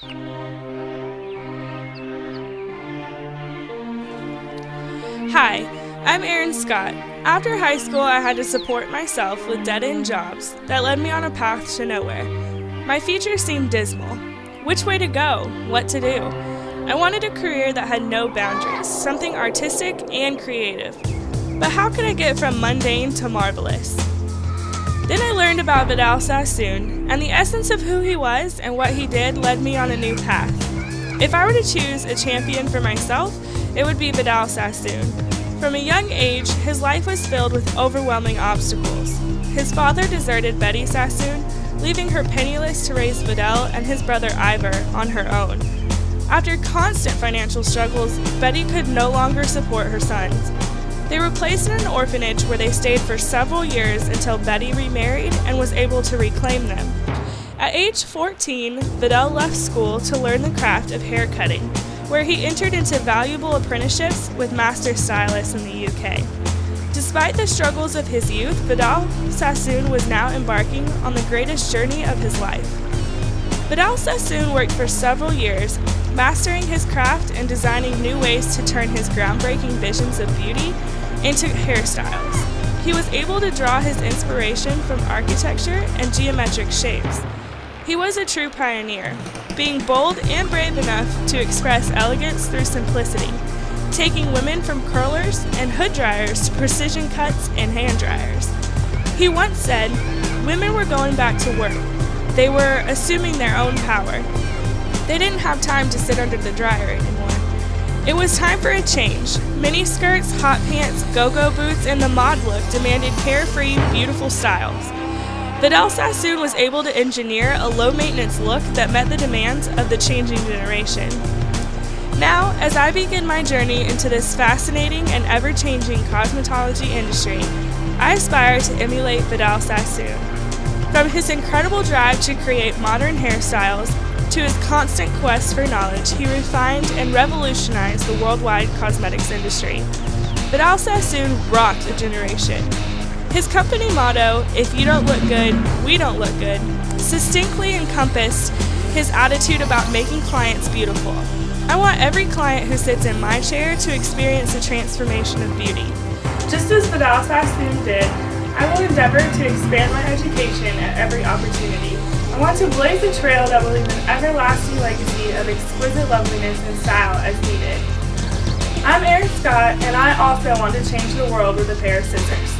Hi, I'm ERIN Scott. After high school, I had to support myself with dead-end jobs that led me on a path to nowhere. My future seemed dismal. Which way to go? What to do? I wanted a career that had no boundaries, something artistic and creative. But how could I get from mundane to marvelous? Then I learned about Vidal Sassoon, and the essence of who he was and what he did led me on a new path. If I were to choose a champion for myself, it would be Vidal Sassoon. From a young age, his life was filled with overwhelming obstacles. His father deserted Betty Sassoon, leaving her penniless to raise Vidal and his brother Ivor on her own. After constant financial struggles, Betty could no longer support her sons. They were placed in an orphanage where they stayed for several years until Betty remarried and was able to reclaim them. At age 14, Vidal left school to learn the craft of hair cutting, where he entered into valuable apprenticeships with master stylists in the UK. Despite the struggles of his youth, Vidal Sassoon was now embarking on the greatest journey of his life. Vidal Sassoon worked for several years, mastering his craft and designing new ways to turn his groundbreaking visions of beauty into hairstyles. He was able to draw his inspiration from architecture and geometric shapes. He was a true pioneer, being bold and brave enough to express elegance through simplicity, taking women from curlers and hood dryers to precision cuts and hand dryers. He once said, "Women were going back to work. They were assuming their own power. They didn't have time to sit under the dryer anymore. It was time for a change. Mini skirts, hot pants, go-go boots, and the mod look demanded carefree, beautiful styles." Vidal Sassoon was able to engineer a low-maintenance look that met the demands of the changing generation. Now, as I begin my journey into this fascinating and ever-changing cosmetology industry, I aspire to emulate Vidal Sassoon. From his incredible drive to create modern hairstyles to his constant quest for knowledge, he refined and revolutionized the worldwide cosmetics industry. Vidal Sassoon rocked a generation. His company motto, "If you don't look good, we don't look good," succinctly encompassed his attitude about making clients beautiful. I want every client who sits in my chair to experience a transformation of beauty. Just as Vidal Sassoon did, I will endeavor to expand my education at every opportunity. I want to blaze a trail that will leave an everlasting legacy of exquisite loveliness and style as needed. I'm ERIN Scott, and I also want to change the world with a pair of scissors.